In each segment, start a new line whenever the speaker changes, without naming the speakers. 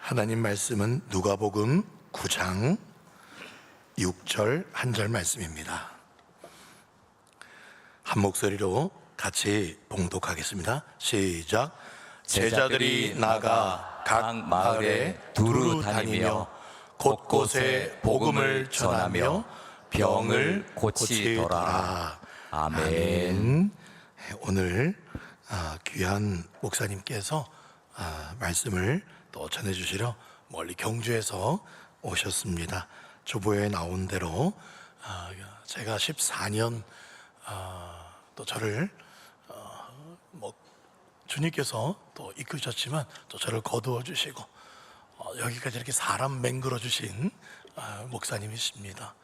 하나님 말씀은 누가복음 9장 6절 한 절 말씀입니다. 한 목소리로 같이 봉독하겠습니다. 시작. 제자들이 나가 각 마을에 두루 다니며 곳곳에 복음을 전하며 병을 고치더라. 아멘. 오늘 귀한 목사님께서 말씀을 또 전해주시러 멀리 경주에서 오셨습니다. 조보에 나온 대로 제가 14년 또 저를 주님께서 또 이끄셨지만 또 저를 거두어 주시고 여기까지 이렇게 사람 맹글어 주신 목사님이십니다.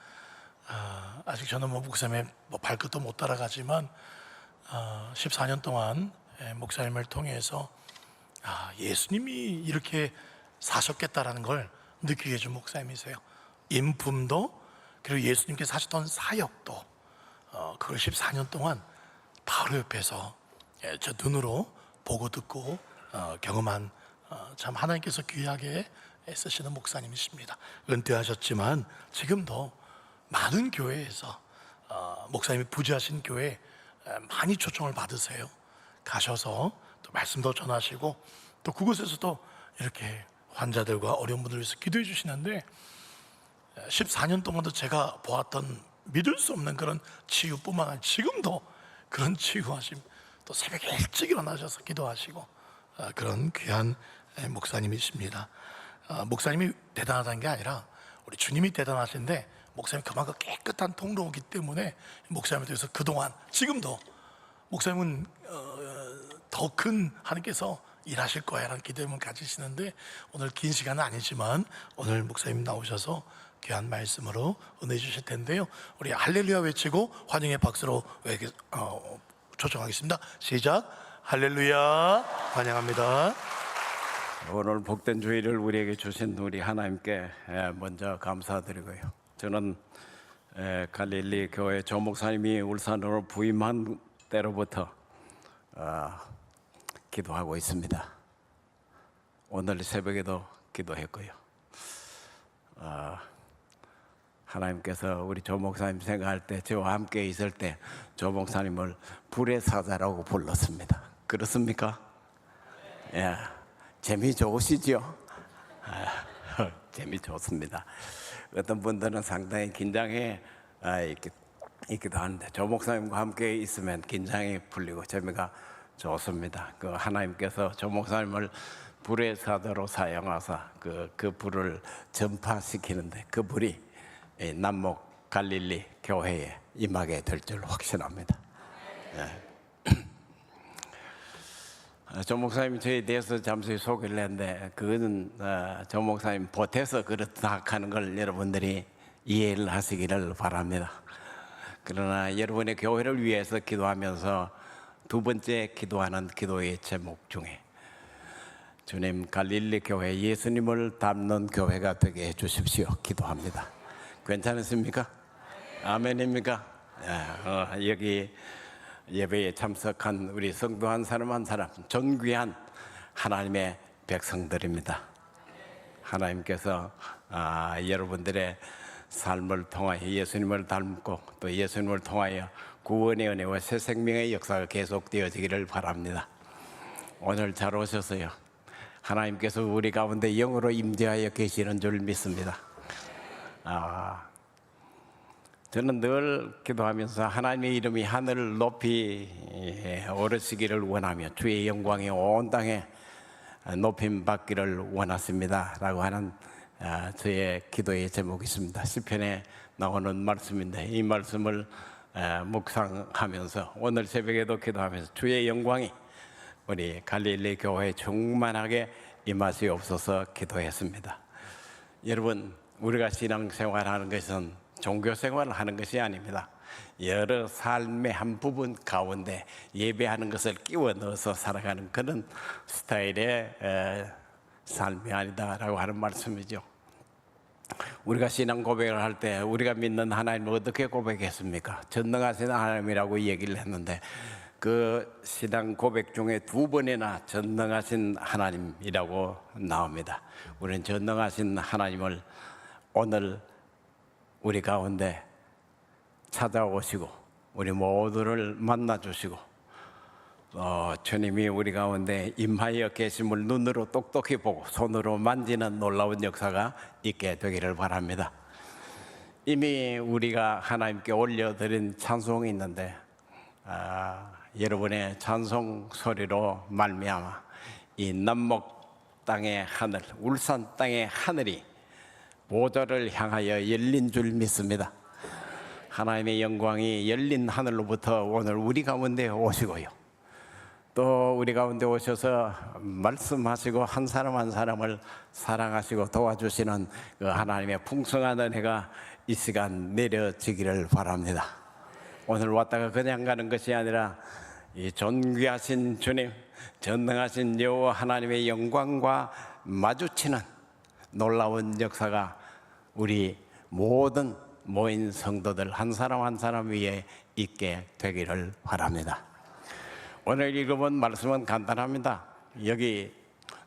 아직 저는 목사님의 발끝도 못 따라가지만 14년 동안 목사님을 통해서 예수님이 이렇게 사셨겠다라는 걸 느끼게 해준 목사님이세요. 인품도 그리고 예수님께서 하셨던 사역도 그걸 14년 동안 바로 옆에서 저 눈으로 보고 듣고 경험한 참 하나님께서 귀하게 쓰시는 목사님이십니다. 은퇴하셨지만 지금도 많은 교회에서 목사님이 부지하신 교회 많이 초청을 받으세요. 가셔서 또 말씀도 전하시고 또 그곳에서도 이렇게 환자들과 어려운 분들을 위해서 기도해 주시는데 14년 동안도 제가 보았던 믿을 수 없는 그런 치유뿐만 아니라 지금도 그런 치유하심, 또 새벽에 일찍 일어나셔서 기도하시고 그런 귀한 목사님이십니다. 목사님이 대단하다는 게 아니라 우리 주님이 대단하신데 목사님이 그만큼 깨끗한 통로이기 때문에 목사님에 대해서 그동안 지금도 목사님은 더 큰 하나님께서 일하실 거야라는 기대를 가지시는데 오늘 긴 시간은 아니지만 오늘 목사님 나오셔서 귀한 말씀으로 은혜 주실 텐데요. 우리 할렐루야 외치고 환영의 박수로 초청하겠습니다. 시작. 할렐루야. 환영합니다.
오늘 복된 주일을 우리에게 주신 우리 하나님께 먼저 감사드리고요. 저는 갈릴리 교회 조 목사님이 울산으로 부임한 때로부터 기도하고 있습니다. 오늘 새벽에도 기도했고요. 하나님께서 우리 조 목사님 생각할 때 저와 함께 있을 때 조 목사님을 불의 사자라고 불렀습니다. 그렇습니까? 예, 재미 좋으시죠? 재미 좋습니다. 어떤 분들은 상당히 긴장해 있기도 하는데 조 목사님과 함께 있으면 긴장이 풀리고 재미가 좋습니다. 그 하나님께서 조 목사님을 불의 사도로 사용하사 그 불을 전파시키는데 그 불이 남목 갈릴리 교회에 임하게 될 줄 확신합니다. 조 목사님이 저에 대해서 잠시 소개를 했는데 그거는 조 목사님 보태서 그렇다 하는 걸 여러분들이 이해를 하시기를 바랍니다. 그러나 여러분의 교회를 위해서 기도하면서 두 번째 기도하는 기도의 제목 중에 주님 갈릴리 교회 예수님을 닮는 교회가 되게 해주십시오 기도합니다. 괜찮으십니까? 아멘입니까? 여기 예배에 참석한 우리 성도 한 사람 한 사람 존귀한 하나님의 백성들입니다. 하나님께서 여러분들의 삶을 통하여 예수님을 닮고 또 예수님을 통하여 구원의 은혜와 새 생명의 역사가 계속되어지기를 바랍니다. 오늘 잘 오셔서요. 하나님께서 우리 가운데 영으로 임재하여 계시는 줄 믿습니다. 저는 늘 기도하면서 하나님의 이름이 하늘을 높이 오르시기를 원하며 주의 영광이 온 땅에 높임 받기를 원하십니다 라고 하는 저의 기도의 제목이 있습니다. 시편에 나오는 말씀인데 이 말씀을 묵상하면서 오늘 새벽에도 기도하면서 주의 영광이 우리 갈릴리 교회에 충만하게 임하시옵소서 기도했습니다. 여러분, 우리가 신앙생활하는 것은 종교생활을 하는 것이 아닙니다. 여러 삶의 한 부분 가운데 예배하는 것을 끼워 넣어서 살아가는 그런 스타일의 삶이 아니다라고 하는 말씀이죠. 우리가 신앙 고백을 할 때 우리가 믿는 하나님을 어떻게 고백했습니까? 전능하신 하나님이라고 얘기를 했는데 그 신앙 고백 중에 2번이나 전능하신 하나님이라고 나옵니다. 우리는 전능하신 하나님을 오늘 우리 가운데 찾아오시고 우리 모두를 만나주시고 주님이 우리 가운데 임하여 계심을 눈으로 똑똑히 보고 손으로 만지는 놀라운 역사가 있게 되기를 바랍니다. 이미 우리가 하나님께 올려드린 찬송이 있는데 여러분의 찬송 소리로 말미암아 이 남목 땅의 하늘, 울산 땅의 하늘이 보좌를 향하여 열린 줄 믿습니다. 하나님의 영광이 열린 하늘로부터 오늘 우리 가운데 오시고요, 또 우리 가운데 오셔서 말씀하시고 한 사람 한 사람을 사랑하시고 도와주시는 그 하나님의 풍성한 은혜가 이 시간 내려지기를 바랍니다. 오늘 왔다가 그냥 가는 것이 아니라 이 존귀하신 주님, 전능하신 여호와 하나님의 영광과 마주치는 놀라운 역사가 우리 모든 모인 성도들 한 사람 한 사람 위에 있게 되기를 바랍니다. 오늘 읽어본 말씀은 간단합니다. 여기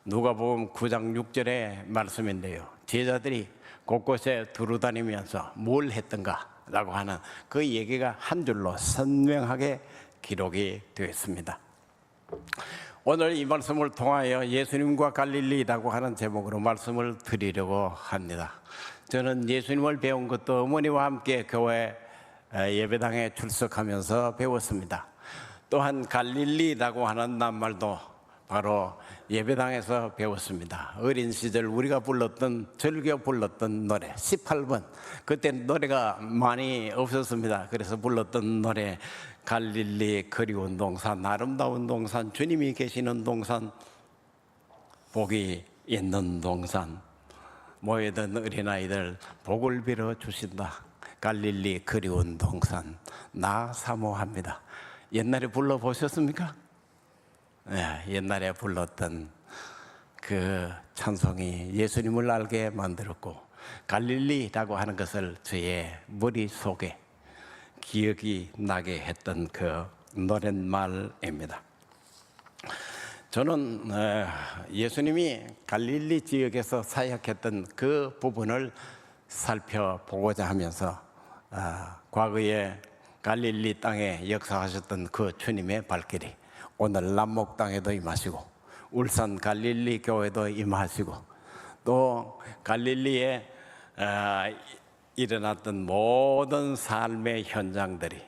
누가복음 9장 6절의 말씀인데요, 제자들이 곳곳에 두루다니면서 뭘 했던가 라고 하는 그 얘기가 한 줄로 선명하게 기록이 되어 있습니다. 오늘 이 말씀을 통하여 예수님과 갈릴리라고 하는 제목으로 말씀을 드리려고 합니다. 저는 예수님을 배운 것도 어머니와 함께 교회 예배당에 출석하면서 배웠습니다. 또한 갈릴리라고 하는 낱말도 바로 예배당에서 배웠습니다. 어린 시절 우리가 즐겨 불렀던 노래 18번, 그때 노래가 많이 없었습니다. 그래서 불렀던 노래 갈릴리 그리운 동산, 아름다운 동산, 주님이 계시는 동산, 복이 있는 동산, 모여든 어린아이들 복을 빌어 주신다. 갈릴리 그리운 동산, 나 사모합니다. 옛날에 불러보셨습니까? 네, 옛날에 불렀던 그 찬송이 예수님을 알게 만들었고, 갈릴리라고 하는 것을 저의 머릿속에 기억이 나게 했던 그 노랫말입니다. 저는 예수님이 갈릴리 지역에서 사역했던 그 부분을 살펴보고자 하면서 과거에 갈릴리 땅에 역사하셨던 그 주님의 발길이 오늘 남목 땅에도 임하시고 울산 갈릴리 교회도 임하시고 또 갈릴리에 일어났던 모든 삶의 현장들이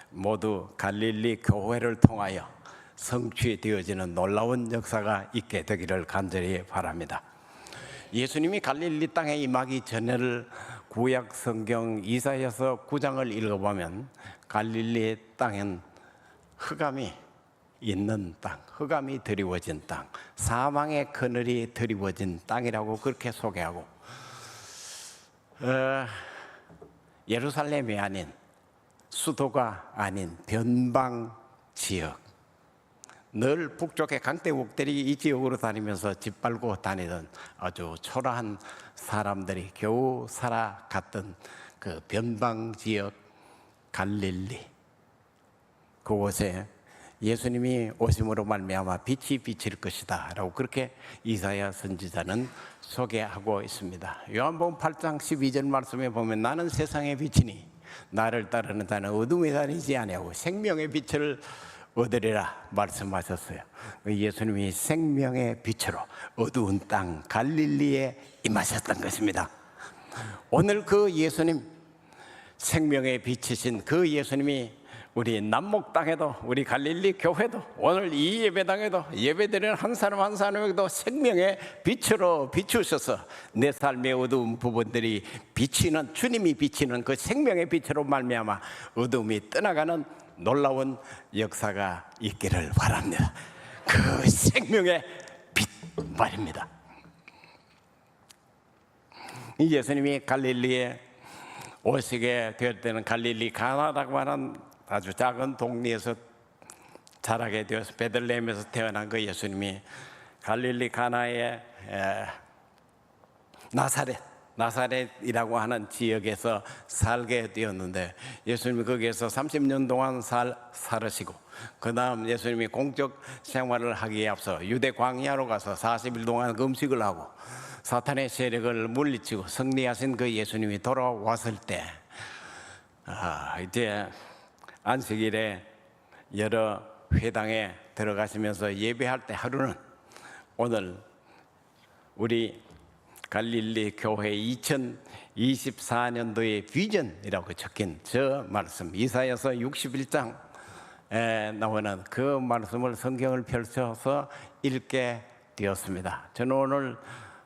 모두 갈릴리 교회를 통하여 성취되어지는 놀라운 역사가 있게 되기를 간절히 바랍니다. 예수님이 갈릴리 땅에 임하기 전에를 구약 성경 이사야서 9장을 읽어보면 갈릴리 땅은 흑암이 있는 땅, 흑암이 드리워진 땅, 사망의 그늘이 드리워진 땅이라고 그렇게 소개하고 예루살렘이 아닌, 수도가 아닌 변방 지역, 늘 북쪽의 강대국들이 이 지역으로 다니면서 짓밟고 다니던 아주 초라한 사람들이 겨우 살아갔던 그 변방 지역 갈릴리, 그곳에 예수님이 오심으로 말미암아 빛이 비칠 것이다 라고 그렇게 이사야 선지자는 소개하고 있습니다. 요한복음 8장 12절 말씀에 보면 나는 세상의 빛이니 나를 따르는 자는 어둠에 다니지 아니하고 생명의 빛을 얻으리라 말씀하셨어요. 예수님이 생명의 빛으로 어두운 땅 갈릴리에 임하셨던 것입니다. 오늘 그 예수님, 생명의 빛이신 그 예수님이 우리 남목 땅에도, 우리 갈릴리 교회도, 오늘 이 예배당에도 예배드리는 한 사람 한 사람에게도 생명의 빛으로 비추셔서 내 삶의 어두운 부분들이 비치는, 주님이 비치는 그 생명의 빛으로 말미암아 어두움이 떠나가는 놀라운 역사가 있기를 바랍니다. 그 생명의 빛 말입니다. 이 예수님이 갈릴리에 오시게 될 때는 갈릴리 가나라고 하는 아주 작은 동네에서 자라게 되어서 베들레헴에서 태어난 그 예수님이 갈릴리 가나의 나사렛, 나사렛이라고 하는 지역에서 살게 되었는데 예수님이 거기에서 30년 동안 살으시고 그 다음 예수님이 공적 생활을 하기에 앞서 유대 광야로 가서 40일 동안 금식을 하고 사탄의 세력을 물리치고 승리하신 그 예수님이 돌아왔을 때 이제 안식일에 여러 회당에 들어가시면서 예배할 때 하루는 오늘 우리 갈릴리 교회 2024년도의 비전이라고 적힌 저 말씀 이사야서 61장에 나오는 그 말씀을 성경을 펼쳐서 읽게 되었습니다. 저는 오늘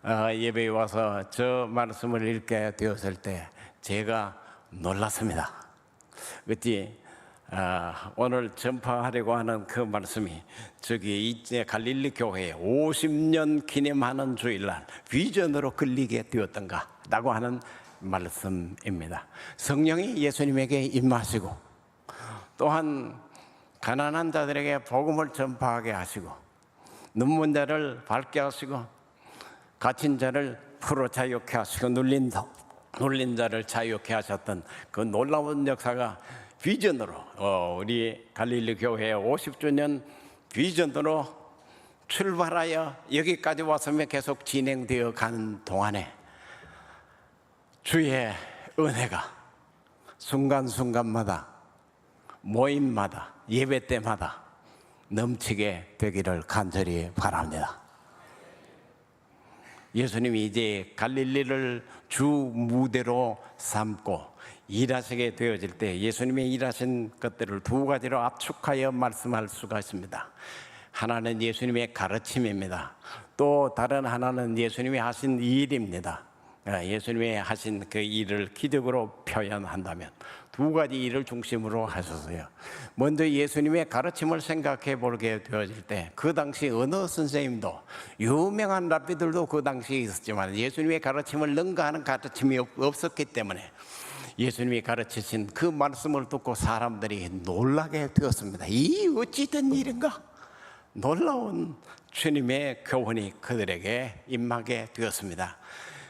예배에 와서 저 말씀을 읽게 되었을 때 제가 놀랐습니다. 그치? 오늘 전파하려고 하는 그 말씀이 저기 이제 갈릴리 교회에 50년 기념하는 주일날 비전으로 끌리게 되었던가 라고 하는 말씀입니다. 성령이 예수님에게 임하시고 또한 가난한 자들에게 복음을 전파하게 하시고 눈먼 자를 밝게 하시고 갇힌 자를 풀어 자유케 하시고 눌린 자를 자유케 하셨던 그 놀라운 역사가 비전으로 우리 갈릴리 교회 50주년 비전으로 출발하여 여기까지 왔으면 계속 진행되어 가는 동안에 주의 은혜가 순간순간마다 모임마다 예배 때마다 넘치게 되기를 간절히 바랍니다. 예수님이 이제 갈릴리를 주 무대로 삼고 일하시게 되어질 때 예수님이 일하신 것들을 두 가지로 압축하여 말씀할 수가 있습니다. 하나는 예수님의 가르침입니다. 또 다른 하나는 예수님이 하신 일입니다. 예수님이 하신 그 일을 기적으로 표현한다면 두 가지 일을 중심으로 하셨어요. 먼저 예수님의 가르침을 생각해 보게 되어질 때 그 당시 어느 선생님도 유명한 랍비들도 그 당시에 있었지만 예수님의 가르침을 능가하는 가르침이 없었기 때문에 예수님이 가르치신 그 말씀을 듣고 사람들이 놀라게 되었습니다. 이 어찌 된 일인가? 놀라운 주님의 교훈이 그들에게 임하게 되었습니다.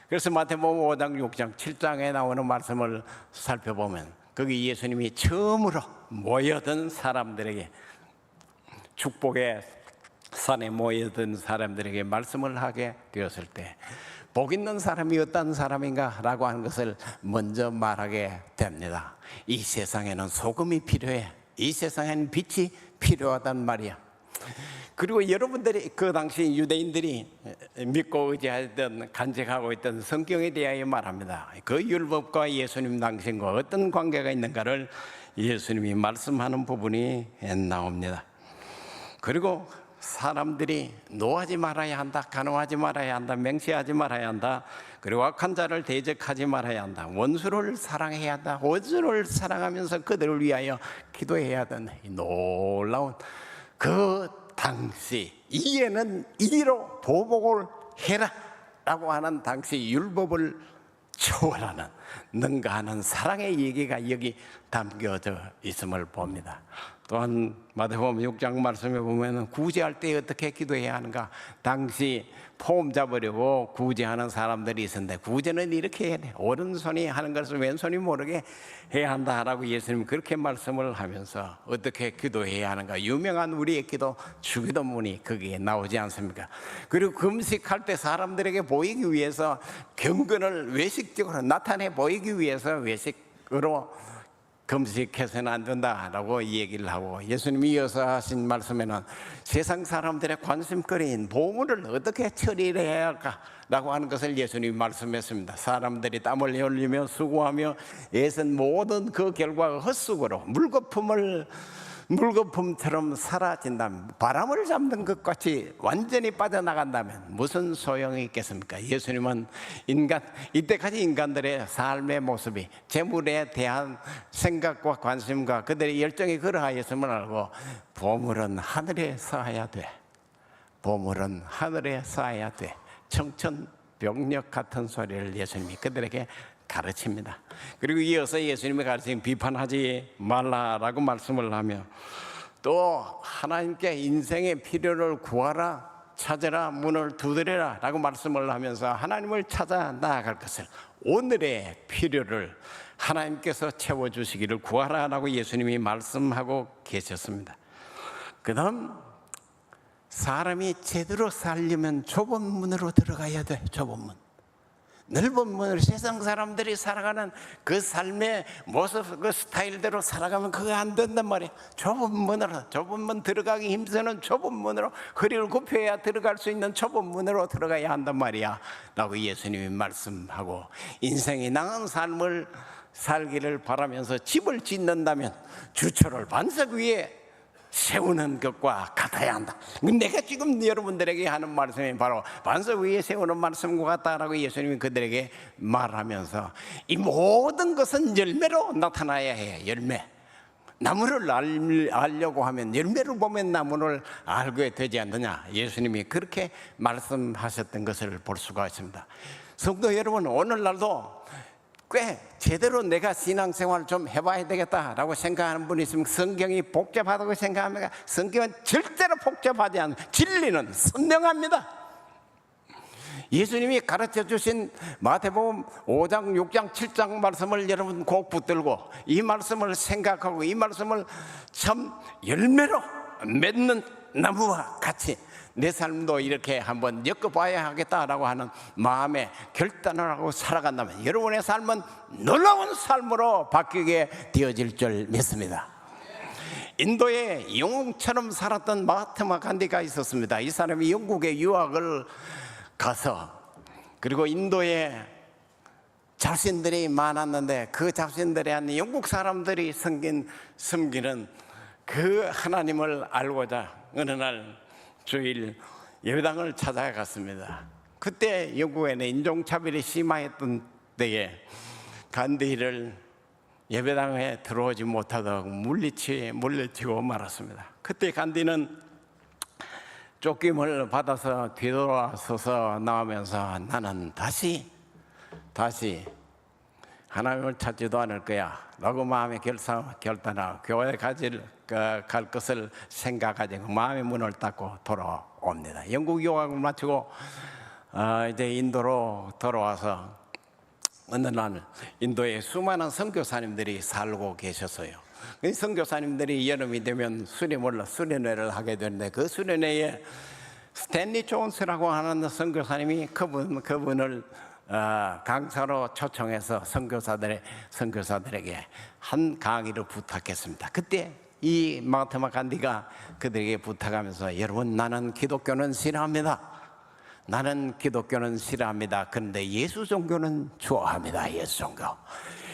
그래서 마태복음 5장, 6장, 7장에 나오는 말씀을 살펴보면 거기 예수님이 처음으로 모여든 사람들에게 축복의 산에 모여든 사람들에게 말씀을 하게 되었을 때 복 있는 사람이 어떤 사람인가 라고 하는 것을 먼저 말하게 됩니다. 이 세상에는 소금이 필요해. 이 세상에는 빛이 필요하단 말이야. 그리고 여러분들이 그 당시 유대인들이 믿고 의지하던 간직하고 있던 성경에 대하여 말합니다. 그 율법과 예수님 당신과 어떤 관계가 있는가를 예수님이 말씀하는 부분이 나옵니다. 그리고 사람들이 노하지 말아야 한다, 간호하지 말아야 한다, 맹세하지 말아야 한다, 그리고 악한 자를 대적하지 말아야 한다, 원수를 사랑해야 한다, 원수를 사랑하면서 그들을 위하여 기도해야 하던 놀라운 그 당시 이에는 이로 보복을 해라 라고 하는 당시 율법을 초월하는 능가하는 사랑의 얘기가 여기 담겨져 있음을 봅니다. 또한 마태복음 6장 말씀에 보면 구제할 때 어떻게 기도해야 하는가, 당시 포음 잡으려고 구제하는 사람들이 있었는데 구제는 이렇게 해야 돼. 오른손이 하는 것을 왼손이 모르게 해야 한다라고 예수님이 그렇게 말씀을 하면서 어떻게 기도해야 하는가, 유명한 우리의 기도 주기도문이 거기에 나오지 않습니까? 그리고 금식할 때 사람들에게 보이기 위해서 경건을 외식적으로 나타내 보이기 위해서 외식으로 금식해서는 안 된다라고 얘기를 하고, 예수님이 이어서 하신 말씀에는 세상 사람들의 관심거리인 보물을 어떻게 처리를 해야 할까라고 하는 것을 예수님이 말씀했습니다. 사람들이 땀을 흘리며 수고하며 애쓴 모든 그 결과가 헛수고로 물거품처럼 사라진다면, 바람을 잡는 것 같이 완전히 빠져나간다면 무슨 소용이 있겠습니까? 예수님은 이때까지 인간들의 삶의 모습이 재물에 대한 생각과 관심과 그들의 열정이 그러하였음을 알고, 보물은 하늘에 쌓아야 돼. 보물은 하늘에 쌓아야 돼. 청천벽력 같은 소리를 예수님이 그들에게 가르칩니다. 그리고 이어서 예수님이 가르친 비판하지 말라라고 말씀을 하며, 또 하나님께 인생의 필요를 구하라 찾으라 문을 두드려라 라고 말씀을 하면서 하나님을 찾아 나아갈 것을, 오늘의 필요를 하나님께서 채워주시기를 구하라라고 예수님이 말씀하고 계셨습니다. 그 다음, 사람이 제대로 살려면 좁은 문으로 들어가야 돼. 좁은 문, 넓은 문으로 세상 사람들이 살아가는 그 삶의 모습, 그 스타일대로 살아가면 그거 안 된단 말이야. 좁은 문으로, 좁은 문 들어가기 힘쓰는 좁은 문으로, 허리를 굽혀야 들어갈 수 있는 좁은 문으로 들어가야 한단 말이야 라고 예수님이 말씀하고, 인생이 나은 삶을 살기를 바라면서 집을 짓는다면 주초를 반석 위에 세우는 것과 같아야 한다. 내가 지금 여러분들에게 하는 말씀이 바로 반석 위에 세우는 말씀과 같다라고 예수님이 그들에게 말하면서, 이 모든 것은 열매로 나타나야 해. 열매. 나무를 알려고 하면 열매를 보면 나무를 알게 되지 않느냐, 예수님이 그렇게 말씀하셨던 것을 볼 수가 있습니다. 성도 여러분, 오늘날도 꽤 제대로 내가 신앙생활을 좀 해봐야 되겠다라고 생각하는 분이 있으면, 성경이 복잡하다고 생각합니까? 성경은 절대로 복잡하지 않아요. 진리는 선명합니다. 예수님이 가르쳐 주신 마태복음 5장, 6장, 7장 말씀을 여러분 꼭 붙들고, 이 말씀을 생각하고 이 말씀을 참 열매로 맺는 나무와 같이 내 삶도 이렇게 한번 엮어봐야 하겠다라고 하는 마음에 결단을 하고 살아간다면 여러분의 삶은 놀라운 삶으로 바뀌게 되어질 줄 믿습니다. 인도에 영웅처럼 살았던 마하트마 간디가 있었습니다. 이 사람이 영국에 유학을 가서, 그리고 인도에 자신들이 많았는데 그 자신들이 아닌 영국 사람들이 섬기는 그 하나님을 알고자 어느 날 주일 예배당을 찾아갔습니다. 그때 영국에는 인종차별이 심화했던 때에 간디를 예배당에 들어오지 못하다가 물리치고 말았습니다. 그때 간디는 쫓김을 받아서 뒤돌아서서 나오면서, 나는 다시 하나님을 찾지도 않을 거야 라고 마음에 결단하고 교회에 갈 것을 생각하고 마음의 문을 닫고 돌아옵니다. 영국 유학을 마치고 이제 인도로 돌아와서 어느 날 인도에 수많은 선교사님들이 살고 계셨어요. 그 선교사님들이 여름이 되면 수련회를 하게 되는데, 그 수련회에 스탠리 존스라고 하는 선교사님이 그분을 강사로 초청해서 선교사들에게 한 강의를 부탁했습니다. 그때 이 마하트마 간디가 그들에게 부탁하면서, 여러분, 나는 기독교는 싫어합니다. 그런데 예수 종교는 좋아합니다. 예수 종교.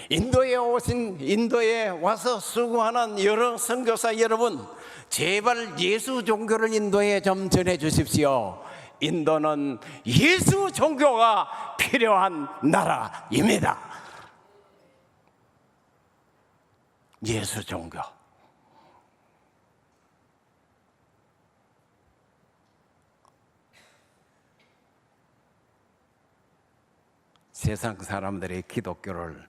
인도에 와서 수고하는 여러 선교사 여러분, 제발 예수 종교를 인도에 좀 전해 주십시오. 인도는 예수 종교가 필요한 나라입니다. 예수 종교. 세상 사람들이 기독교를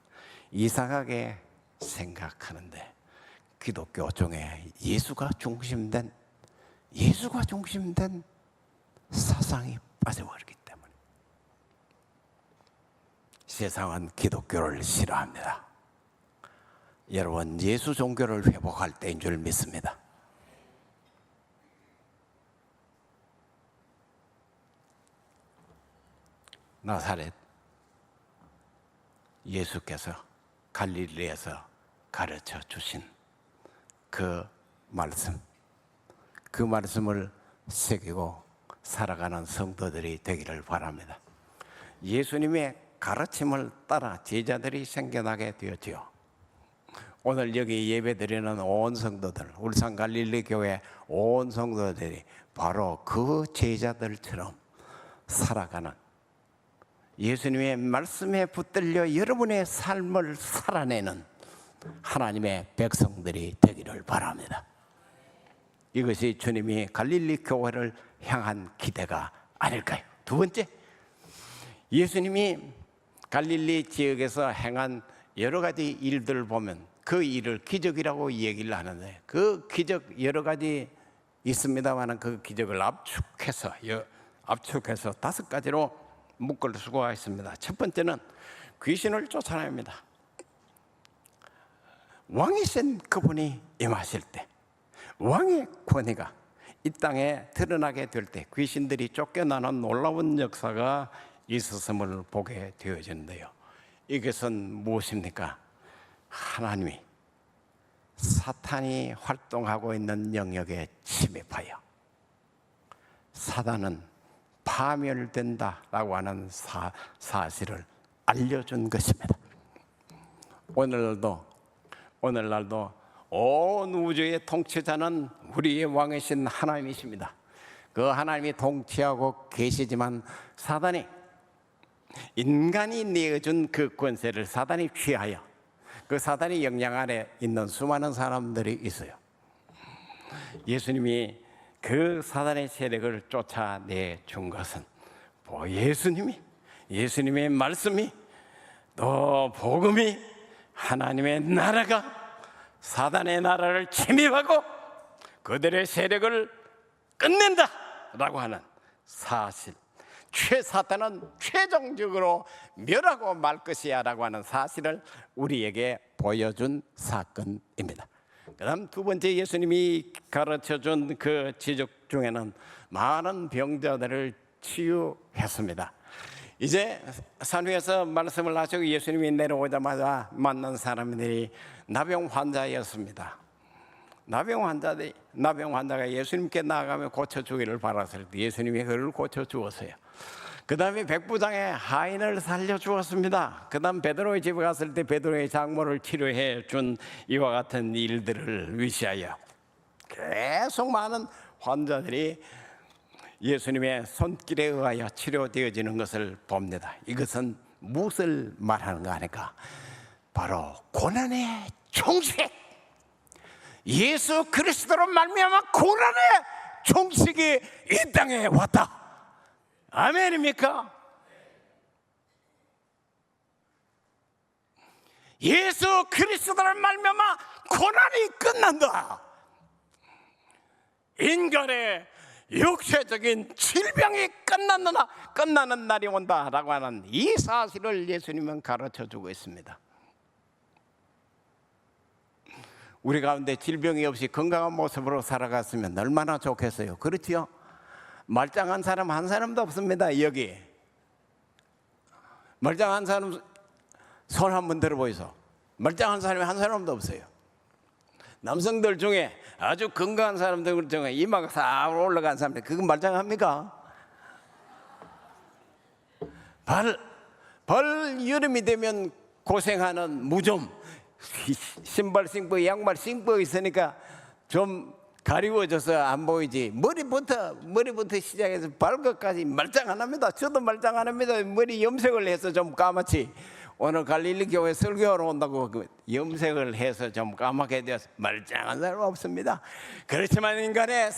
이상하게 생각하는데, 기독교 중에 예수가 중심된 사상이 빠져버리기 때문에 세상은 기독교를 싫어합니다. 여러분, 예수 종교를 회복할 때인 줄 믿습니다. 나사렛 예수께서 갈릴리에서 가르쳐 주신 그 말씀을 새기고 살아가는 성도들이 되기를 바랍니다. 예수님의 가르침을 따라 제자들이 생겨나게 되었지요. 오늘 여기 예배드리는 온 성도들, 울산 갈릴리 교회 온 성도들이 바로 그 제자들처럼 살아가는, 예수님의 말씀에 붙들려 여러분의 삶을 살아내는 하나님의 백성들이 되기를 바랍니다. 이것이 주님이 갈릴리 교회를 향한 기대가 아닐까요? 두 번째, 예수님이 갈릴리 지역에서 행한 여러 가지 일들을 보면 그 일을 기적이라고 얘기를 하는데, 그 기적, 여러 가지 있습니다만 그 기적을 압축해서 5가지로 묶을 수가 있습니다. 첫 번째는 귀신을 쫓아냅니다. 왕이신 그분이 임하실 때, 왕의 권위가 이 땅에 드러나게 될 때 귀신들이 쫓겨나는 놀라운 역사가 있었음을 보게 되어지는데요. 이것은 무엇입니까? 하나님이 사탄이 활동하고 있는 영역에 침입하여 사단은 파멸된다라고 하는 사실을 알려준 것입니다. 오늘날도 온 우주의 통치자는 우리의 왕이신 하나님이십니다. 그 하나님이 통치하고 계시지만 사단이, 인간이 내어준 그 권세를 사단이 취하여 그 사단의 영향 아래 있는 수많은 사람들이 있어요. 예수님이 그 사단의 세력을 쫓아내 준 것은 예수님의 말씀이, 또 복음이, 하나님의 나라가 사단의 나라를 침입하고 그들의 세력을 끝낸다라고 하는 사실, 사탄은 최종적으로 멸하고 말 것이야 라고 하는 사실을 우리에게 보여준 사건입니다. 그 다음 두 번째, 예수님이 가르쳐준 그 지적 중에는 많은 병자들을 치유했습니다. 이제 산 위에서 말씀을 하시고 예수님이 내려오자마자 만난 사람들이 나병 환자였습니다. 나병 환자가 예수님께 나아가며 고쳐주기를 바랐을 때 예수님이 그를 고쳐주었어요. 그 다음에 백부장의 하인을 살려주었습니다. 그 다음 베드로의 집에 갔을 때 베드로의 장모를 치료해 준 이와 같은 일들을 위시하여 계속 많은 환자들이 예수님의 손길에 의하여 치료되어지는 것을 봅니다. 이것은 무엇을 말하는가 하니까 바로 고난의 종식, 예수 그리스도로 말미암아 고난의 종식이 이 땅에 왔다. 아멘입니까? 예수 그리스도로 말미암아 고난이 끝난다. 인간의 육체적인 질병이 끝나는 날이 온다라고 하는 이 사실을 예수님은 가르쳐주고 있습니다. 우리 가운데 질병이 없이 건강한 모습으로 살아갔으면 얼마나 좋겠어요. 그렇지요? 말짱한 사람 한 사람도 없습니다. 여기 말짱한 사람 손 한번 들어보이소. 말짱한 사람이 한 사람도 없어요. 남성들 중에 아주 건강한 사람들 중에 이마가 싹 올라간 사람들, 그건 말짱합니까? 여름이 되면 고생하는 무좀, 신발 신고 양말 신고 있으니까 좀 가리워져서 안 보이지, 머리부터 시작해서 발끝까지 말짱 안 합니다. 저도 말짱 안 합니다. 머리 염색을 해서 좀 까맣지. 오늘 갈릴리 교회 설교하러 온다고 염색을 해서 좀 까맣게 되어서 말짱한 사람 없습니다. 그렇지만 인간의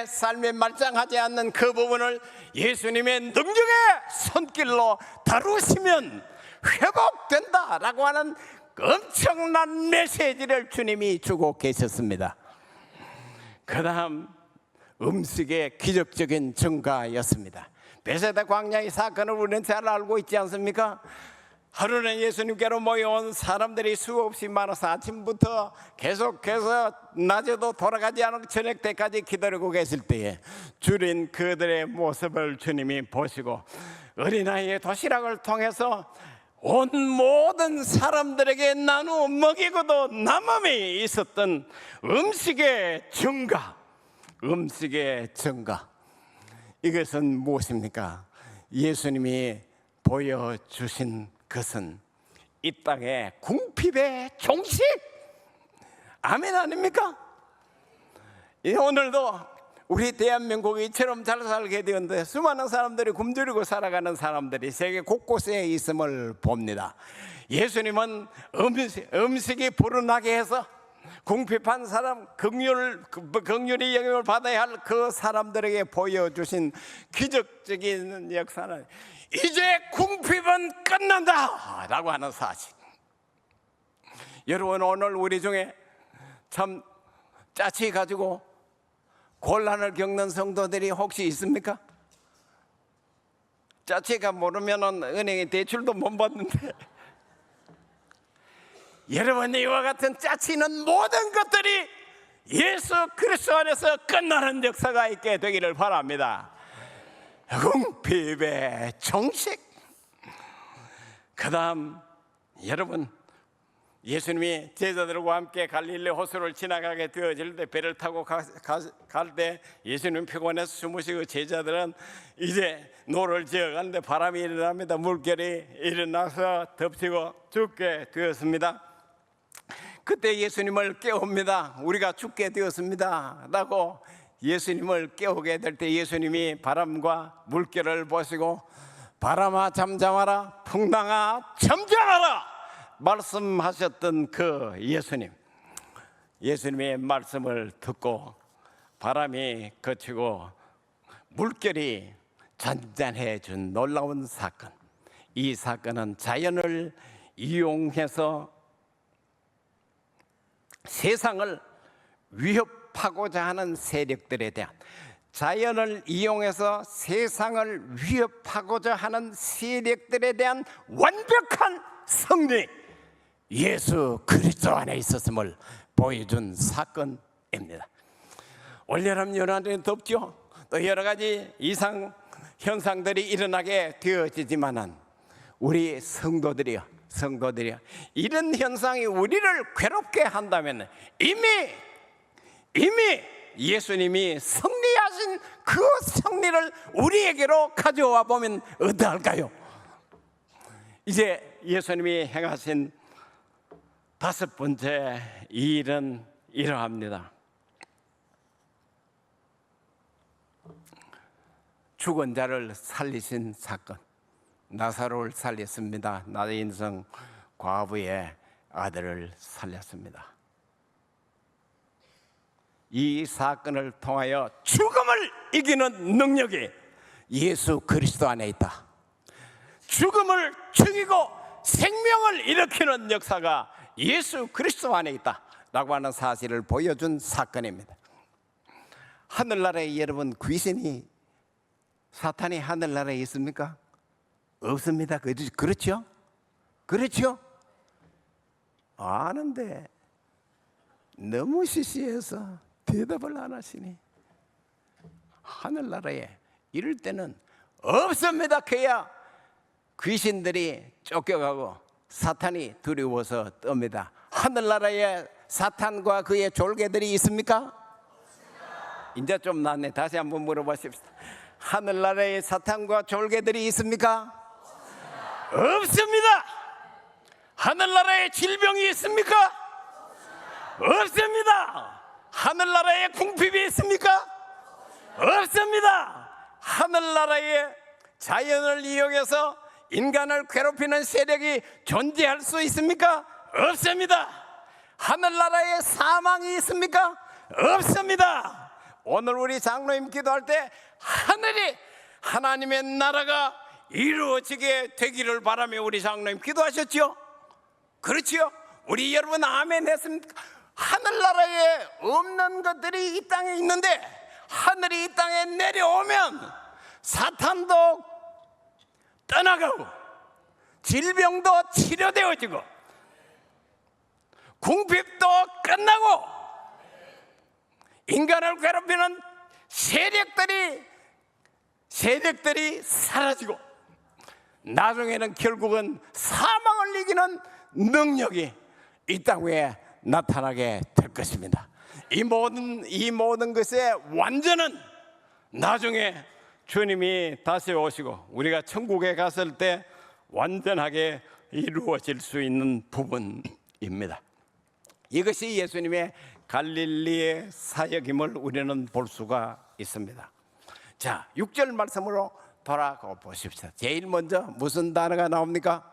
삶에 말짱하지 않는 그 부분을 예수님의 능력의 손길로 다루시면 회복된다라고 하는 엄청난 메시지를 주님이 주고 계셨습니다. 그 다음 음식의 기적적인 증가였습니다. 베세다 광야의 사건을 우리는 잘 알고 있지 않습니까? 하루는 예수님께로 모여온 사람들이 수없이 많아서 아침부터 계속해서 낮에도 돌아가지 않고 저녁 때까지 기다리고 계실 때에 줄인 그들의 모습을 주님이 보시고 어린아이의 도시락을 통해서 온 모든 사람들에게 나누어 먹이고도 남음이 있었던 음식의 증가. 이것은 무엇입니까? 예수님이 보여주신 것은 이 땅의 궁핍의 종식. 아멘 아닙니까? 오늘도 우리 대한민국이 이처럼 잘 살게 되었는데 수많은 사람들이 굶주리고 살아가는 사람들이 세계 곳곳에 있음을 봅니다. 예수님은 음식이 불어나게 해서 궁핍한 사람, 긍휼의 영향을 받아야 할 그 사람들에게 보여주신 기적적인 역사는 이제 궁핍은 끝난다 라고 하는 사실. 여러분, 오늘 우리 중에 참 짜치 가지고 곤란을 겪는 성도들이 혹시 있습니까? 자체가 모르면은 은행에 대출도 못 받는데 여러분, 이와 같은 짜치는 모든 것들이 예수 그리스도 안에서 끝나는 역사가 있게 되기를 바랍니다. 궁핍의 정식. 그 다음 여러분, 예수님이 제자들과 함께 갈릴리 호수를 지나가게 되어질 때 배를 타고 갈 때 예수님 피곤해서 주무시고 제자들은 이제 노를 지어가는데 바람이 일어납니다. 물결이 일어나서 덮치고 죽게 되었습니다. 그때 예수님을 깨웁니다. 우리가 죽게 되었습니다 라고 예수님을 깨우게 될 때 예수님이 바람과 물결을 보시고 바람아 잠잠하라, 풍랑아 잠잠하라 말씀하셨던 그 예수님의 말씀을 듣고 바람이 그치고 물결이 잔잔해진 놀라운 사건. 이 사건은 자연을 이용해서 세상을 위협하고자 하는 세력들에 대한, 자연을 이용해서 세상을 위협하고자 하는 세력들에 대한 완벽한 승리, 예수 그리스도 안에 있었음을 보여준 사건입니다. 올여름 연안에 덥죠. 또 여러 가지 이상 현상들이 일어나게 되어지지만은 우리 성도들이요 이런 현상이 우리를 괴롭게 한다면 이미 예수님이 승리하신 그 승리를 우리에게로 가져와 보면 어떠할까요? 이제 예수님이 행하신 다섯 번째 일은 이러합니다. 죽은 자를 살리신 사건. 나사로를 살렸습니다. 나인성 과부의 아들을 살렸습니다. 이 사건을 통하여 죽음을 이기는 능력이 예수 그리스도 안에 있다. 죽음을 죽이고 생명을 일으키는 역사가 예수 그리스도 안에 있다 라고 하는 사실을 보여준 사건입니다. 하늘나라에 여러분, 사탄이 하늘나라에 있습니까? 없습니다. 그렇죠? 아는데 너무 시시해서 대답을 안 하시니. 하늘나라에 이럴 때는 없습니다. 그야 귀신들이 쫓겨가고 사탄이 두려워서 떱니다. 하늘나라에 사탄과 그의 졸개들이 있습니까? 이제 좀 낫네. 다시 한번 물어보십시오. 하늘나라에 사탄과 졸개들이 있습니까? 없습니다. 하늘나라에 질병이 있습니까? 없습니다. 하늘나라에 궁핍이 있습니까? 없습니다. 하늘나라에 자연을 이용해서 인간을 괴롭히는 세력이 존재할 수 있습니까? 없습니다. 하늘나라에 사망이 있습니까? 없습니다. 오늘 우리 장로님 기도할 때 하나님의 나라가 이루어지게 되기를 바라며 우리 장로님 기도하셨죠? 그렇지요? 우리 여러분 아멘 했습니까? 하늘나라에 없는 것들이 이 땅에 있는데 하늘이 이 땅에 내려오면 사탄도 떠나가고 질병도 치료되어지고 궁핍도 끝나고 인간을 괴롭히는 세력들이 사라지고 나중에는 결국은 사망을 이기는 능력이 이 땅 위에 나타나게 될 것입니다. 이 모든 것의 완전은 나중에 주님이 다시 오시고 우리가 천국에 갔을 때 완전하게 이루어질 수 있는 부분입니다. 이것이 예수님의 갈릴리의 사역임을 우리는 볼 수가 있습니다. 자, 6절 말씀으로 돌아가 보십시오. 제일 먼저 무슨 단어가 나옵니까?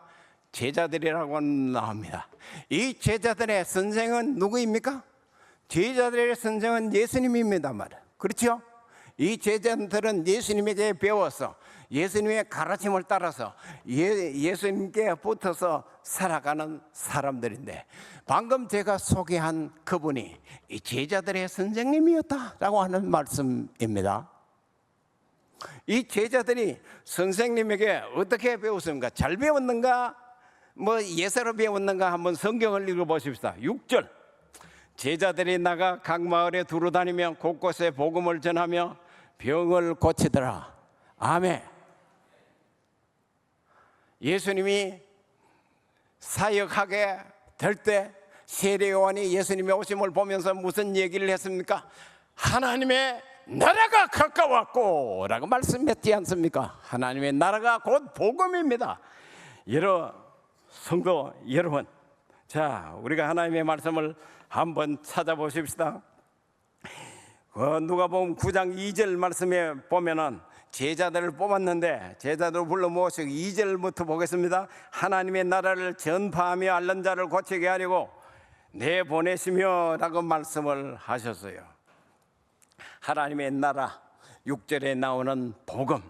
제자들이라고 나옵니다. 이 제자들의 선생은 누구입니까? 제자들의 선생은 예수님입니다 말이에요. 그렇죠? 이 제자들은 예수님에게 배워서 예수님의 가르침을 따라서 예수님께 붙어서 살아가는 사람들인데, 방금 제가 소개한 그분이 이 제자들의 선생님이었다라고 하는 말씀입니다. 이 제자들이 선생님에게 어떻게 배웠습니까? 잘 배웠는가? 예사로 배웠는가? 한번 성경을 읽어보십시다. 6절, 제자들이 나가 각 마을에 두루다니며 곳곳에 복음을 전하며 병을 고치더라. 아멘. 예수님이 사역하게 될 때 세례 요한이 예수님의 오심을 보면서 무슨 얘기를 했습니까? 하나님의 나라가 가까웠고 라고 말씀했지 않습니까? 하나님의 나라가 곧 복음입니다. 성도 여러분, 자, 우리가 하나님의 말씀을 한번 찾아보십시다. 누가복음 9장 2절 말씀에 보면은 제자들을 뽑았는데, 제자들을 불러 모시고 2절부터 보겠습니다. 하나님의 나라를 전파하며 앓는 자를 고치게 하려고 내보내시며 라고 말씀을 하셨어요. 하나님의 나라, 6절에 나오는 복음,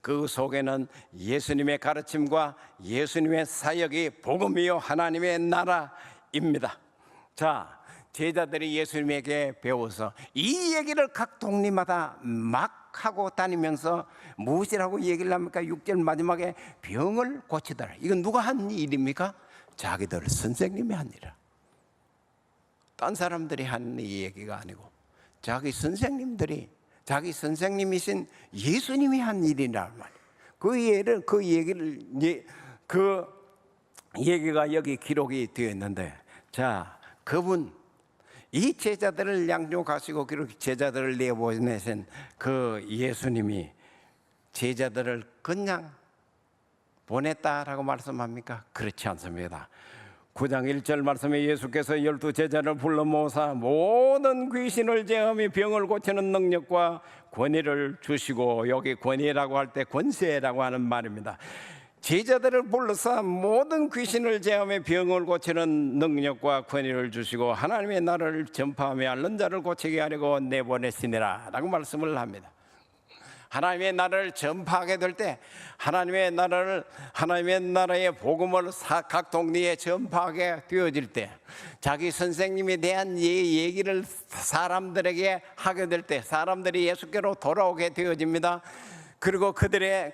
그 속에는 예수님의 가르침과 예수님의 사역이 복음이요 하나님의 나라입니다. 자, 제자들이 예수님에게 배워서 이 얘기를 각 동네마다 막 하고 다니면서 무엇이라고 얘기를 합니까? 6절 마지막에 병을 고치더라. 이건 누가 한 일입니까? 자기들 선생님이 한 일이라. 딴 사람들이 한 얘기가 아니고 자기 선생님들이, 자기 선생님이신 예수님이 한 일이란 말이에요. 그 얘기가 여기 기록이 되어 있는데, 자, 그분, 이 제자들을 양육하시고 그렇게 제자들을 내보내신 그 예수님이 제자들을 그냥 보냈다라고 말씀합니까? 그렇지 않습니다. 9장 1절 말씀에 예수께서 12 제자를 불러 모사 모든 귀신을 제하며 병을 고치는 능력과 권위를 주시고, 여기 권위라고 할 때 권세라고 하는 말입니다. 제자들을 불러서 모든 귀신을 제하며 병을 고치는 능력과 권위를 주시고 하나님의 나라를 전파하며 앓는 자를 고치게 하려고 내보내시니라 라고 말씀을 합니다. 하나님의 나라를 전파하게 될 때, 하나님의 나라의 복음을 각 동네에 전파하게 되어질 때, 자기 선생님에 대한 얘기를 사람들에게 하게 될 때 사람들이 예수께로 돌아오게 되어집니다. 그리고 그들의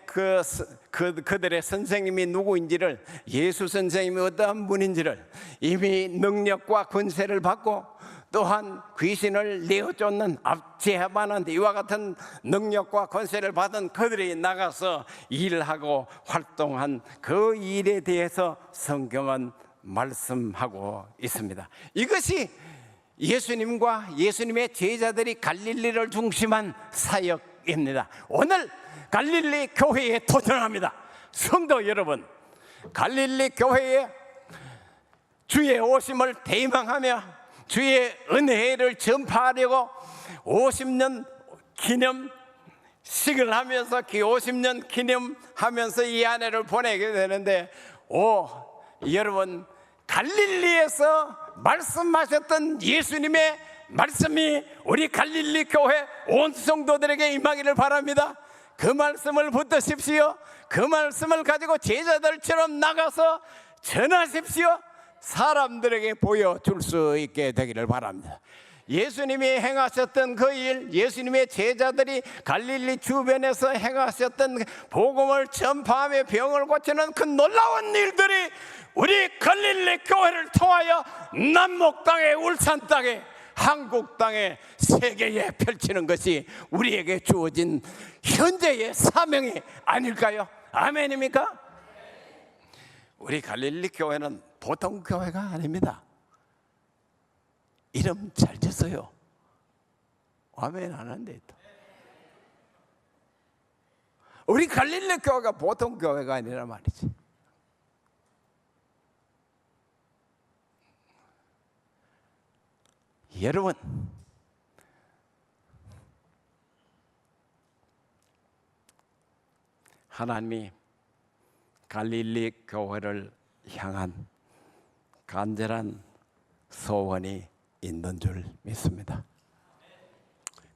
선생님이 누구인지를, 예수 선생님이 어떠한 분인지를 이미 능력과 권세를 받고, 또한 귀신을 내어쫓는 압제하는 이와 같은 능력과 권세를 받은 그들이 나가서 일하고 활동한 그 일에 대해서 성경은 말씀하고 있습니다. 이것이 예수님과 예수님의 제자들이 갈릴리를 중심한 사역입니다. 오늘 갈릴리 교회에 도전합니다. 성도 여러분, 갈릴리 교회에 주의 오심을 대망하며 주의 은혜를 전파하려고 50년 기념식을 하면서, 그 50년 기념하면서 이 아내를 보내게 되는데, 여러분, 갈릴리에서 말씀하셨던 예수님의 말씀이 우리 갈릴리 교회 온 성도들에게 임하기를 바랍니다. 그 말씀을 붙드십시오. 그 말씀을 가지고 제자들처럼 나가서 전하십시오. 사람들에게 보여줄 수 있게 되기를 바랍니다. 예수님이 행하셨던 그 일, 예수님의 제자들이 갈릴리 주변에서 행하셨던 복음을 전파하며 병을 고치는 그 놀라운 일들이 우리 갈릴리 교회를 통하여 남목 땅에, 울산 땅에, 한국 땅에, 세계에 펼치는 것이 우리에게 주어진 현재의 사명이 아닐까요? 아멘입니까? 우리 갈릴리 교회는 보통 교회가 아닙니다. 이름 잘 졌어요. 아멘 안 한대. 우리 갈릴리 교회가 보통 교회가 아니란 말이지. 여러분, 하나님이 갈릴리 교회를 향한 간절한 소원이 있는 줄 믿습니다.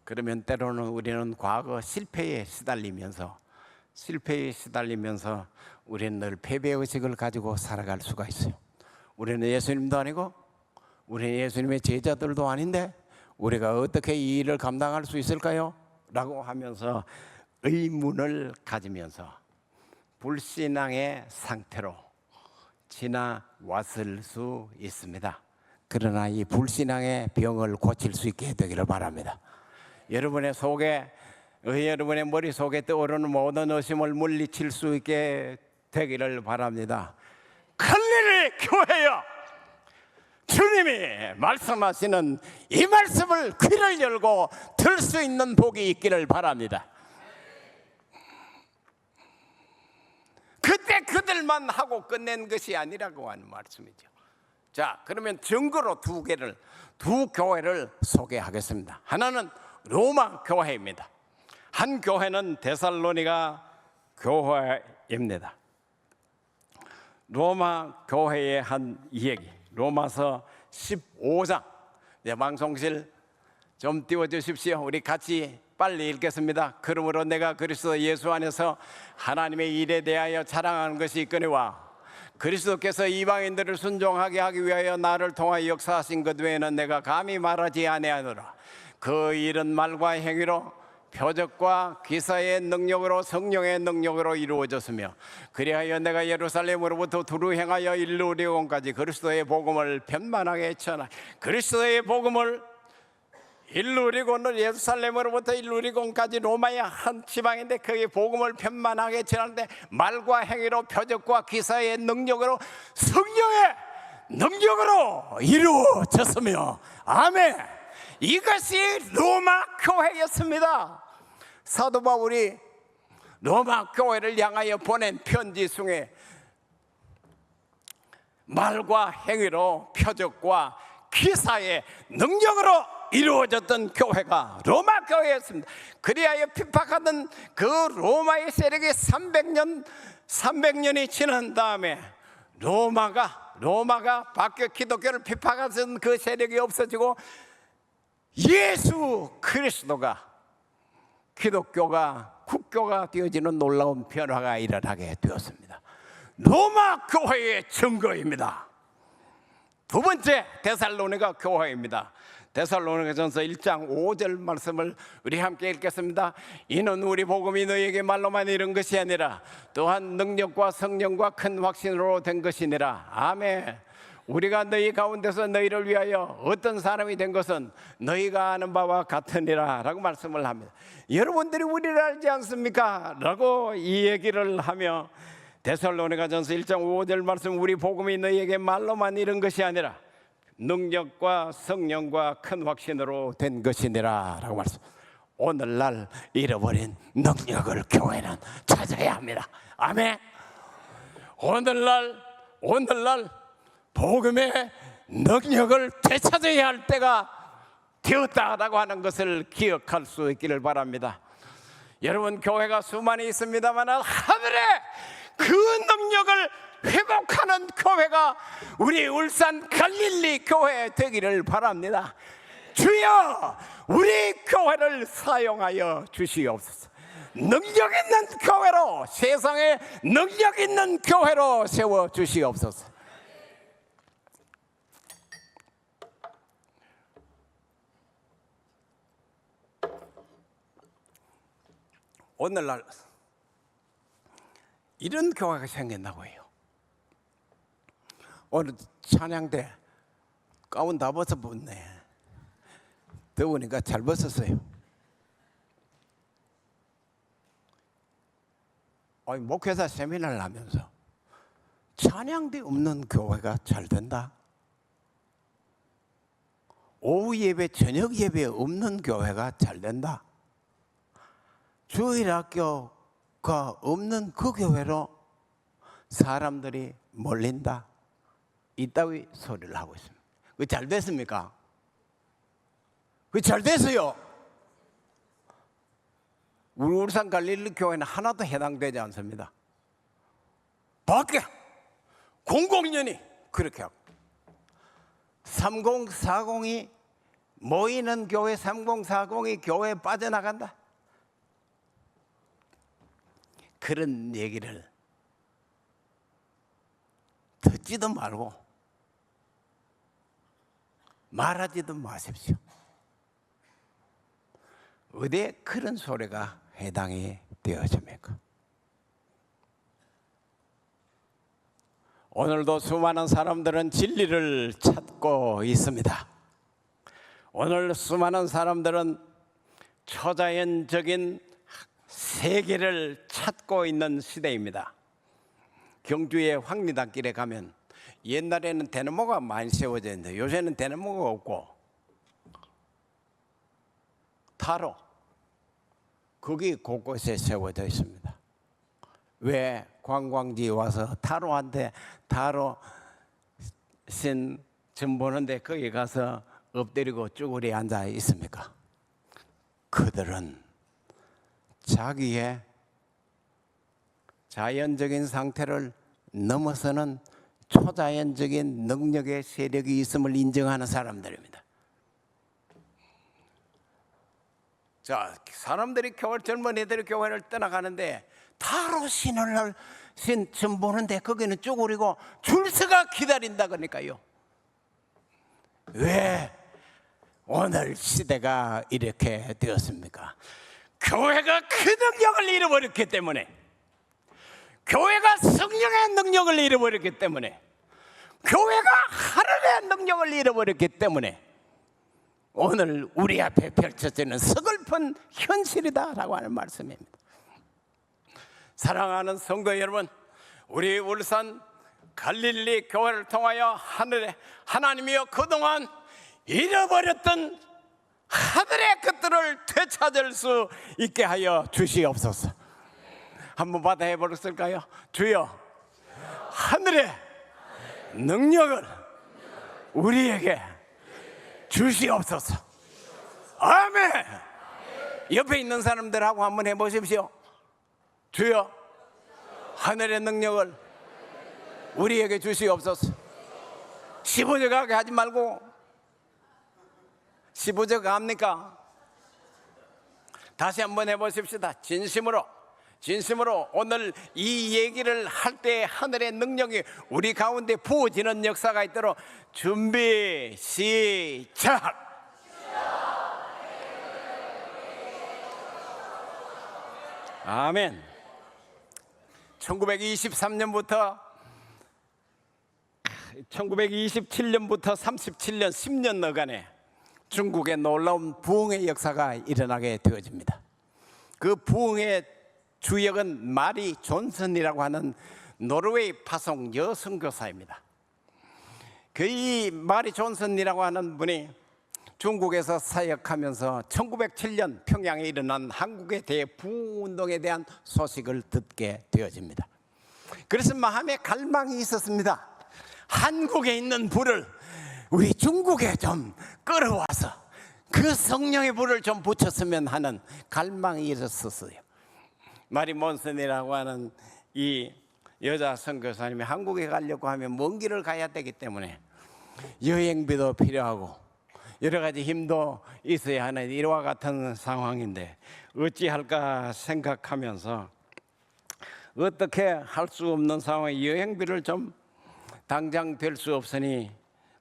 그러면 때로는 우리는 과거 실패에 시달리면서 우리는 늘 패배의식을 가지고 살아갈 수가 있어요. 우리는 예수님도 아니고 우리는 예수님의 제자들도 아닌데 우리가 어떻게 이 일을 감당할 수 있을까요? 라고 하면서 의문을 가지면서 불신앙의 상태로 지나왔을 수 있습니다. 그러나 이 불신앙의 병을 고칠 수 있게 되기를 바랍니다. 여러분의 머릿속에 떠오르는 모든 의심을 물리칠 수 있게 되기를 바랍니다. 큰일이 교회여, 주님이 말씀하시는 이 말씀을 귀를 열고 들 수 있는 복이 있기를 바랍니다. 그때 그들만 하고 끝낸 것이 아니라고 하는 말씀이죠. 자, 그러면 증거로 두 교회를 소개하겠습니다. 하나는 로마 교회입니다. 한 교회는 데살로니가 교회입니다. 로마 교회의 한 이야기, 로마서 15장. 방송실 좀 띄워주십시오. 우리 같이 빨리 읽겠습니다. 그러므로 내가 그리스도 예수 안에서 하나님의 일에 대하여 자랑하는 것이 있거니와 그리스도께서 이방인들을 순종하게 하기 위하여 나를 통하여 역사하신 것 외에는 내가 감히 말하지 아니하노라. 그 일은 말과 행위로 표적과 기사의 능력으로 성령의 능력으로 이루어졌으며 그리하여 내가 예루살렘으로부터 두루 행하여 일루리온까지 그리스도의 복음을 편만하게 전하. 그리스도의 복음을 일루리곤은 예루살렘으로부터 일루리곤까지 로마의 한 지방인데 그의 복음을 편만하게 전하는데 말과 행위로 표적과 기사의 능력으로 성령의 능력으로 이루어졌으며 아멘. 이것이 로마 교회였습니다. 사도 바울이 로마 교회를 향하여 보낸 편지 중에 말과 행위로 표적과 기사의 능력으로 이루어졌던 교회가 로마 교회였습니다. 그리하여 핍박하던 그 로마의 세력이 300년이 지난 다음에 로마가 바뀌어 기독교를 핍박하던 그 세력이 없어지고 예수 그리스도가 기독교가 국교가 되어지는 놀라운 변화가 일어나게 되었습니다. 로마 교회의 증거입니다. 두 번째, 데살로니가 교회입니다. 데살로니가전서 1장 5절 말씀을 우리 함께 읽겠습니다. 이는 우리 복음이 너희에게 말로만 이른 것이 아니라 또한 능력과 성령과 큰 확신으로 된 것이니라. 아멘. 우리가 너희 가운데서 너희를 위하여 어떤 사람이 된 것은 너희가 아는 바와 같으니라 라고 말씀을 합니다. 여러분들이 우리를 알지 않습니까? 라고 이 얘기를 하며 데살로니가전서 1장 5절 말씀, 우리 복음이 너희에게 말로만 이른 것이 아니라 능력과 성령과 큰 확신으로 된 것이니라 라고 말씀. 오늘날 잃어버린 능력을 교회는 찾아야 합니다. 아멘. 오늘날 복음의 능력을 되찾아야 할 때가 되었다라고 하는 것을 기억할 수 있기를 바랍니다. 여러분, 교회가 수많이 있습니다만 하늘에 그 능력을 회복하는 교회가 우리 울산 갈릴리 교회 되기를 바랍니다. 주여, 우리 교회를 사용하여 주시옵소서. 능력 있는 교회로, 세상에 능력 있는 교회로 세워 주시옵소서. 오늘날 이런 교회가 생긴다고 해요. 오늘 찬양대 가운 다 벗어봤네. 더우니까 잘 벗었어요. 목회자 세미나를 하면서 찬양대 없는 교회가 잘 된다. 오후 예배, 저녁 예배 없는 교회가 잘 된다. 주일 학교가 없는 그 교회로 사람들이 몰린다. 이따위 소리를 하고 있습니다. 그게 잘 됐습니까? 그게 잘 됐어요. 우리 울산 갈릴리 교회는 하나도 해당되지 않습니다. 밖에 공공연히 그렇게 하고 3040이 모이는 교회 3040이 교회에 빠져나간다. 그런 얘기를 듣지도 말고 말하지도 마십시오. 어디에 그런 소리가 해당이 되어집니까? 오늘도 수많은 사람들은 진리를 찾고 있습니다. 오늘 수많은 사람들은 초자연적인 세계를 찾고 있는 시대입니다. 경주의 황리단길에 가면 옛날에는 대나무가 많이 세워져 있는데 요새는 대나무가 없고 타로 거기 곳곳에 세워져 있습니다. 왜 관광지 와서 타로 신 점 보는데 거기 가서 엎드리고 쭈그리 앉아 있습니까? 그들은 자기의 자연적인 상태를 넘어서는 초자연적인 능력의 세력이 있음을 인정하는 사람들입니다. 자, 사람들이 젊은이들이 교회를 떠나가는데 타로 신을 좀 보는데 거기는 쭈그리고 줄서가 기다린다 그러니까요. 왜 오늘 시대가 이렇게 되었습니까? 교회가 그 능력을 잃어버렸기 때문에, 교회가 성령의 능력을 잃어버렸기 때문에, 교회가 하늘의 능력을 잃어버렸기 때문에 오늘 우리 앞에 펼쳐지는 서글픈 현실이다라고 하는 말씀입니다. 사랑하는 성도 여러분, 우리 울산 갈릴리 교회를 통하여 하나님이여 그동안 잃어버렸던 하늘의 것들을 되찾을 수 있게 하여 주시옵소서. 한번 받아 해보셨을까요? 주여, 하늘의 능력을 우리에게 주시옵소서. 아멘. 옆에 있는 사람들하고 한번 해보십시오. 주여, 하늘의 능력을 우리에게 주시옵소서. 15절 가게 하지 말고 15절 갑니까? 다시 한번 해보십시다. 진심으로 오늘 이 얘기를 할 때 하늘의 능력이 우리 가운데 부어지는 역사가 있도록 준비 시작. 아멘. 1927년부터 37년 10년여간에 중국의 놀라운 부흥의 역사가 일어나게 되어집니다. 그 부흥의 주역은 마리 존슨이라고 하는 노르웨이 파송 여선교사입니다. 이 마리 존슨이라고 하는 분이 중국에서 사역하면서 1907년 평양에 일어난 한국의 대부흥운동에 대한 소식을 듣게 되어집니다. 그래서 마음에 갈망이 있었습니다. 한국에 있는 불을 우리 중국에 좀 끌어와서 그 성령의 불을 좀 붙였으면 하는 갈망이 있었어요. 마리 몬슨이라고 하는 이 여자 선교사님이 한국에 가려고 하면 먼 길을 가야 되기 때문에 여행비도 필요하고 여러 가지 힘도 있어야 하는 이와 같은 상황인데 어찌할까 생각하면서 어떻게 할 수 없는 상황에 여행비를 좀 당장 될 수 없으니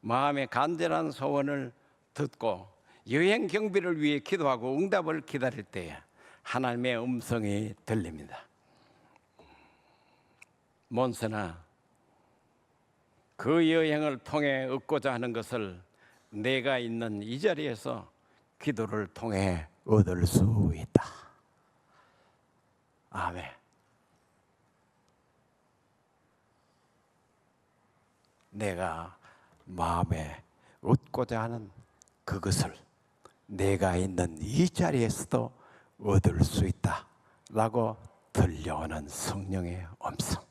마음의 간절한 소원을 듣고 여행 경비를 위해 기도하고 응답을 기다릴 때에 하나님의 음성이 들립니다. 몬스나, 그 여행을 통해 얻고자 하는 것을 내가 있는 이 자리에서 기도를 통해 얻을 수 있다. 아멘. 내가 마음에 얻고자 하는 그것을 내가 있는 이 자리에서도 얻을 수 있다 라고 들려오는 성령의 음성.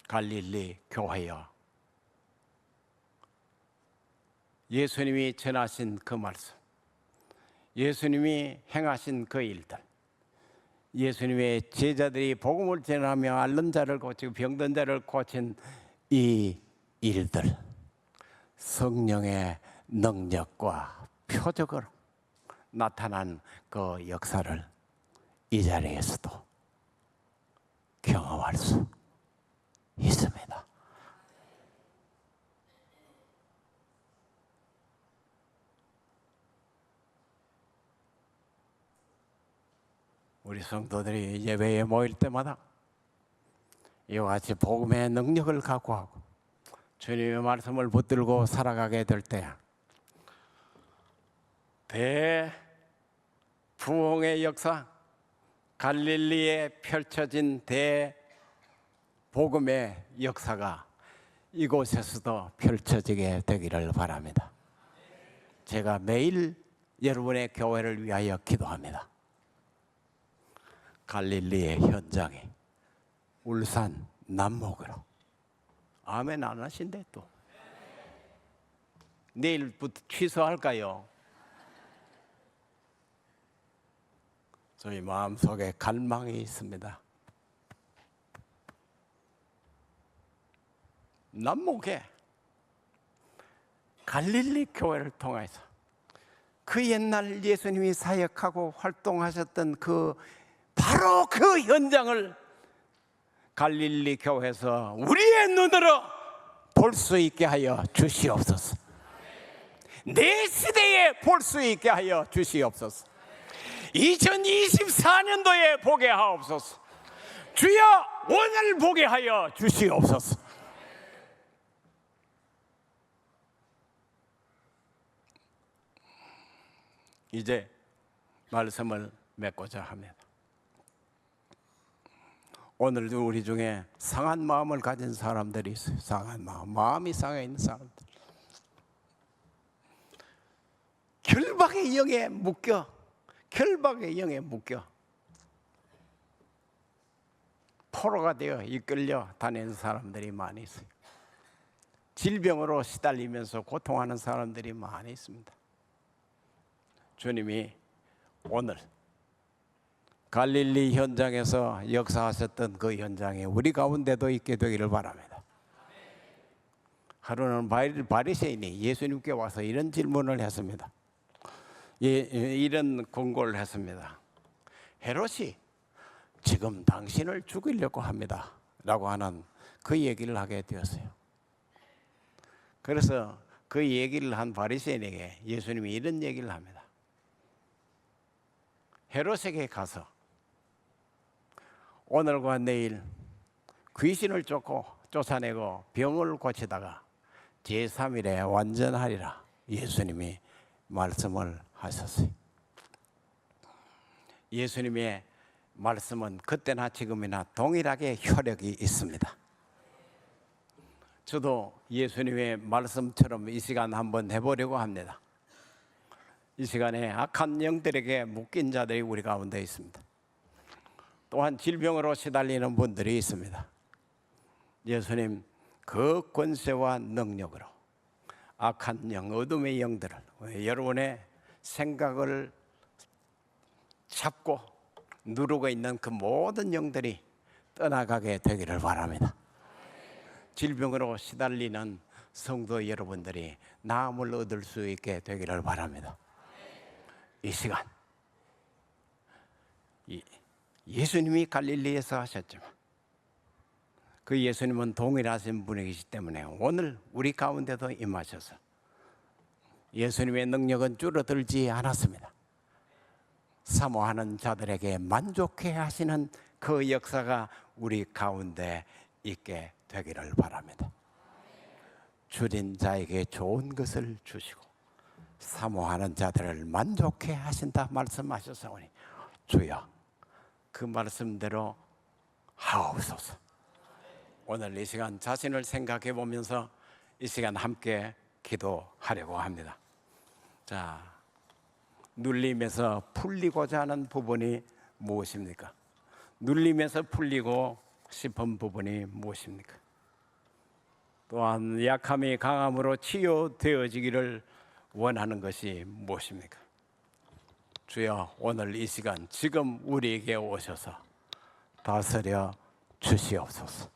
갈릴리 교회여, 예수님이 전하신 그 말씀, 예수님이 행하신 그 일들, 예수님의 제자들이 복음을 전하며 앓는 자를 고치고 병든 자를 고친 이 일들, 성령의 능력과 표적으로 나타난 그 역사를 이 자리에서도 경험할 수 있습니다. 우리 성도들이 예배에 모일 때마다 이와 같이 복음의 능력을 각오하고 주님의 말씀을 붙들고 살아가게 될 때 대부흥의 역사, 갈릴리에 펼쳐진 대복음의 역사가 이곳에서도 펼쳐지게 되기를 바랍니다. 제가 매일 여러분의 교회를 위하여 기도합니다. 갈릴리의 현장에 울산 남목으로. 아멘 안 하신대 또. 내일부터 취소할까요? 저희 마음속에 갈망이 있습니다. 남목에 갈릴리 교회를 통해서 그 옛날 예수님이 사역하고 활동하셨던 바로 그 현장을 갈릴리 교회에서 우리의 눈으로 볼 수 있게 하여 주시옵소서. 내 시대에 볼 수 있게 하여 주시옵소서. 2024년도에 보게 하옵소서. 주여 오늘 보게 하여 주시옵소서. 이제 말씀을 맺고자 합니다. 오늘도 우리 중에 상한 마음을 가진 사람들이 있어요. 상한 마음이 상해 있는 사람들. 결박의 영에 묶여 포로가 되어 이끌려 다니는 사람들이 많이 있어요. 질병으로 시달리면서 고통하는 사람들이 많이 있습니다. 주님이 오늘 갈릴리 현장에서 역사하셨던 그 현장에 우리 가운데도 있게 되기를 바랍니다. 하루는 바리새인이 예수님께 와서 이런 질문을 했습니다. 이런 권고를 했습니다. 헤롯이 지금 당신을 죽이려고 합니다 라고 하는 그 얘기를 하게 되었어요. 그래서 그 얘기를 한 바리새인에게 예수님이 이런 얘기를 합니다. 헤롯에게 가서 오늘과 내일 귀신을 쫓아내고 병을 고치다가 제3일에 완전하리라 예수님이 말씀을 하셨어요. 예수님의 말씀은 그때나 지금이나 동일하게 효력이 있습니다. 저도 예수님의 말씀처럼 이 시간 한번 해보려고 합니다. 이 시간에 악한 영들에게 묶인 자들이 우리 가운데 있습니다. 또한 질병으로 시달리는 분들이 있습니다. 예수님 그 권세와 능력으로 악한 영, 어둠의 영들을 여러분의 생각을 잡고 누르고 있는 그 모든 영들이 떠나가게 되기를 바랍니다. 질병으로 시달리는 성도 여러분들이 나음을 얻을 수 있게 되기를 바랍니다. 이 시간 예수님이 갈릴리에서 하셨지만 그 예수님은 동일하신 분이시기 때문에 오늘 우리 가운데도 임하셔서 예수님의 능력은 줄어들지 않았습니다. 사모하는 자들에게 만족해 하시는 그 역사가 우리 가운데 있게 되기를 바랍니다. 줄인 자에게 좋은 것을 주시고 사모하는 자들을 만족해 하신다 말씀하셨사오니 주여 그 말씀대로 하옵소서. 오늘 이 시간 자신을 생각해 보면서 이 시간 함께 기도하려고 합니다. 자, 눌림에서 풀리고자 하는 부분이 무엇입니까? 눌림에서 풀리고 싶은 부분이 무엇입니까? 또한 약함이 강함으로 치유되어지기를 원하는 것이 무엇입니까? 주여 오늘 이 시간 지금 우리에게 오셔서 다스려 주시옵소서.